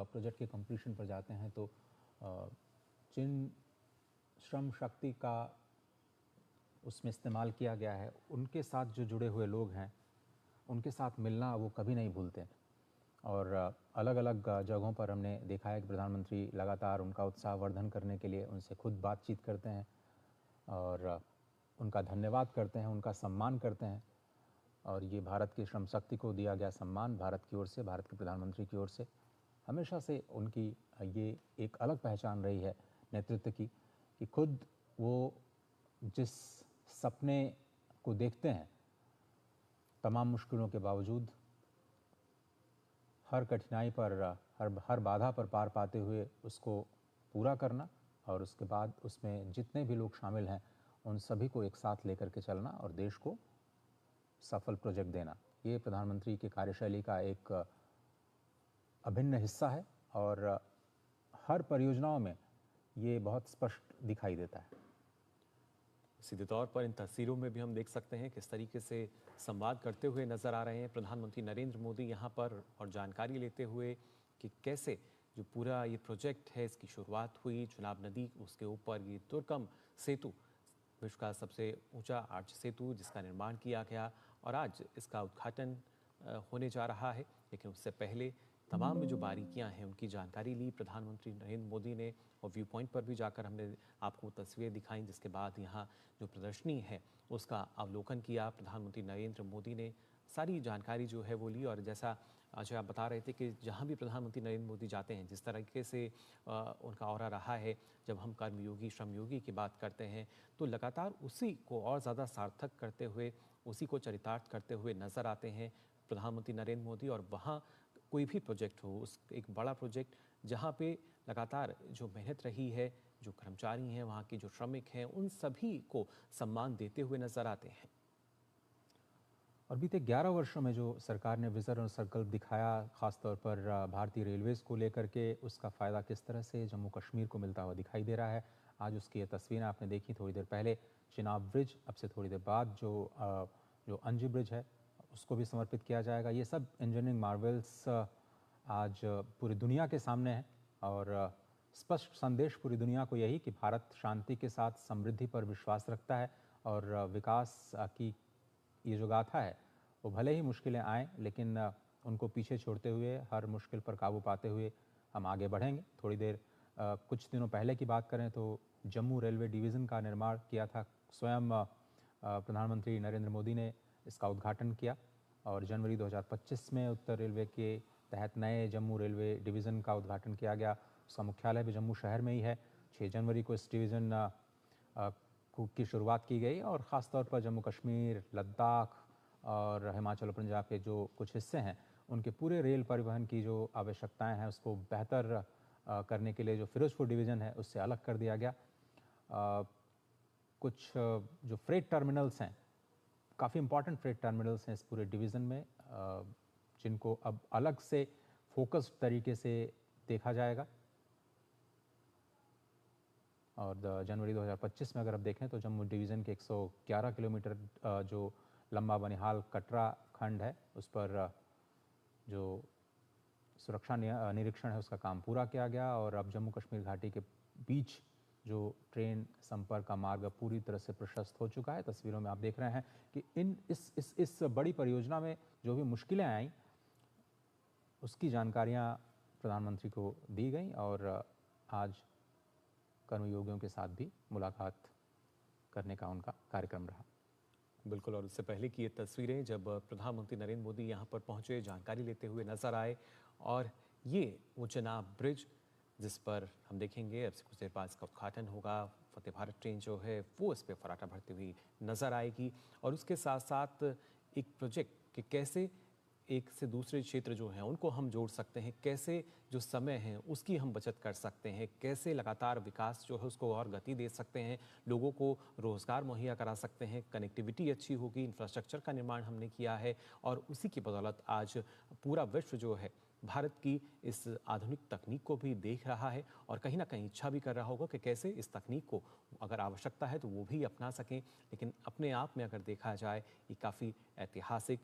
Project के completion पर जाते हैं तो जिन श्रम शक्ति का उसमें इस्तेमाल किया गया है, उनके साथ जो जुड़े हुए लोग हैं, उनके साथ मिलना वो कभी नहीं भूलते। और अलग अलग जगहों पर हमने देखा है कि प्रधानमंत्री लगातार उनका उत्साहवर्धन करने के लिए उनसे खुद बातचीत करते हैं और उनका धन्यवाद करते हैं, उनका सम्मान करते हैं। और ये भारत की श्रम शक्ति को दिया गया सम्मान भारत की ओर से, भारत के प्रधानमंत्री की ओर से हमेशा से उनकी ये एक अलग पहचान रही है नेतृत्व की, कि खुद वो जिस सपने को देखते हैं, तमाम मुश्किलों के बावजूद, हर कठिनाई पर, हर बाधा पर पार पाते हुए उसको पूरा करना और उसके बाद उसमें जितने भी लोग शामिल हैं उन सभी को एक साथ लेकर के चलना और देश को सफल प्रोजेक्ट देना, ये प्रधानमंत्री की कार्यशैली का एक अभिन्न हिस्सा है और हर परियोजनाओं में ये बहुत स्पष्ट दिखाई देता है। सीधे तौर पर इन तस्वीरों में भी हम देख सकते हैं किस तरीके से संवाद करते हुए नजर आ रहे हैं प्रधानमंत्री नरेंद्र मोदी यहाँ पर, और जानकारी लेते हुए कि कैसे जो पूरा ये प्रोजेक्ट है इसकी शुरुआत हुई। चुनाब नदी उसके ऊपर ये दुर्गम सेतु, विश्व का सबसे ऊंचा आर्च सेतु जिसका निर्माण किया गया, और आज इसका उद्घाटन होने जा रहा है। लेकिन उससे पहले तमाम जो बारीकियां हैं उनकी जानकारी ली प्रधानमंत्री नरेंद्र मोदी ने, और व्यू पॉइंट पर भी जाकर हमने आपको तस्वीरें दिखाई, जिसके बाद यहाँ जो प्रदर्शनी है उसका अवलोकन किया। प्रधानमंत्री नरेंद्र मोदी ने सारी जानकारी जो है वो ली, और जैसा आज आप बता रहे थे कि जहाँ भी प्रधानमंत्री नरेंद्र मोदी जाते हैं, जिस तरीके से उनका ऑरा रहा है, जब हम कर्मयोगी श्रमयोगी की बात करते हैं तो लगातार उसी को और ज़्यादा सार्थक करते हुए, उसी को चरितार्थ करते हुए नज़र आते हैं प्रधानमंत्री नरेंद्र मोदी। और वहाँ कोई भी प्रोजेक्ट हो, उस एक बड़ा प्रोजेक्ट जहाँ पे लगातार जो मेहनत रही है, जो कर्मचारी हैं, वहाँ के जो श्रमिक हैं, उन सभी को सम्मान देते हुए नज़र आते हैं। और बीते 11 वर्षों में जो सरकार ने विज़न और संकल्प दिखाया, ख़ासतौर पर भारतीय रेलवेज़ को लेकर के, उसका फ़ायदा किस तरह से जम्मू कश्मीर को मिलता हुआ दिखाई दे रहा है। आज उसकी ये तस्वीरें आपने देखी थोड़ी देर पहले। चिनाब ब्रिज, अब से थोड़ी देर बाद जो अंजी ब्रिज है उसको भी समर्पित किया जाएगा। ये सब इंजीनियरिंग मार्वल्स आज पूरी दुनिया के सामने है और स्पष्ट संदेश पूरी दुनिया को यही कि भारत शांति के साथ समृद्धि पर विश्वास रखता है और विकास की ये जो गाथा है वो भले ही मुश्किलें आएँ, लेकिन उनको पीछे छोड़ते हुए, हर मुश्किल पर काबू पाते हुए हम आगे बढ़ेंगे। थोड़ी देर कुछ दिनों पहले की बात करें तो जम्मू रेलवे डिवीज़न का निर्माण किया था, स्वयं प्रधानमंत्री नरेंद्र मोदी ने इसका उद्घाटन किया और जनवरी 2025 में उत्तर रेलवे के तहत नए जम्मू रेलवे डिवीज़न का उद्घाटन किया गया। उसका मुख्यालय भी जम्मू शहर में ही है। 6 जनवरी को इस डिवीज़न की शुरुआत की गई और ख़ास तौर पर जम्मू कश्मीर, लद्दाख और हिमाचल और पंजाब के जो कुछ हिस्से हैं, उनके पूरे रेल परिवहन की जो आवश्यकताएं हैं उसको बेहतर करने के लिए जो फिरोजपुर डिवीज़न है उससे अलग कर दिया गया। कुछ जो फ्रेट टर्मिनल्स हैं, काफ़ी इंपॉर्टेंट फ्रेट टर्मिनल्स हैं इस पूरे डिवीज़न में, जिनको अब अलग से फोकस्ड तरीके से देखा जाएगा। और जनवरी 2025 में अगर आप देखें तो जम्मू डिवीज़न के 111 किलोमीटर जो लंबा बनिहाल कटरा खंड है उस पर जो सुरक्षा निरीक्षण है उसका काम पूरा किया गया और अब जम्मू कश्मीर घाटी के बीच जो ट्रेन संपर्क का मार्ग पूरी तरह से प्रशस्त हो चुका है। तस्वीरों में आप देख रहे हैं कि इस बड़ी परियोजना में जो भी मुश्किलें आई उसकी जानकारियां प्रधानमंत्री को दी गई और आज कर्मयोगियों के साथ भी मुलाकात करने का उनका कार्यक्रम रहा। बिल्कुल, और उससे पहले की ये तस्वीरें जब प्रधानमंत्री नरेंद्र मोदी यहाँ पर पहुँचे, जानकारी लेते हुए नजर आए, और ये वो चिनाब ब्रिज जिस पर हम देखेंगे अब से कुछ देर बाद इसका उद्घाटन होगा। फतेह भारत ट्रेन जो है वो इस पर फराटा भरती हुई नजर आएगी, और उसके साथ साथ एक प्रोजेक्ट कि कैसे एक से दूसरे क्षेत्र जो हैं उनको हम जोड़ सकते हैं, कैसे जो समय है उसकी हम बचत कर सकते हैं, कैसे लगातार विकास जो है उसको और गति दे सकते हैं, लोगों को रोज़गार मुहैया करा सकते हैं, कनेक्टिविटी अच्छी होगी, इंफ्रास्ट्रक्चर का निर्माण हमने किया है, और उसी की बदौलत आज पूरा विश्व जो है भारत की इस आधुनिक तकनीक को भी देख रहा है और कहीं ना कहीं इच्छा भी कर रहा होगा कि कैसे इस तकनीक को अगर आवश्यकता है तो वो भी अपना सकें। लेकिन अपने आप में अगर देखा जाए ये काफ़ी ऐतिहासिक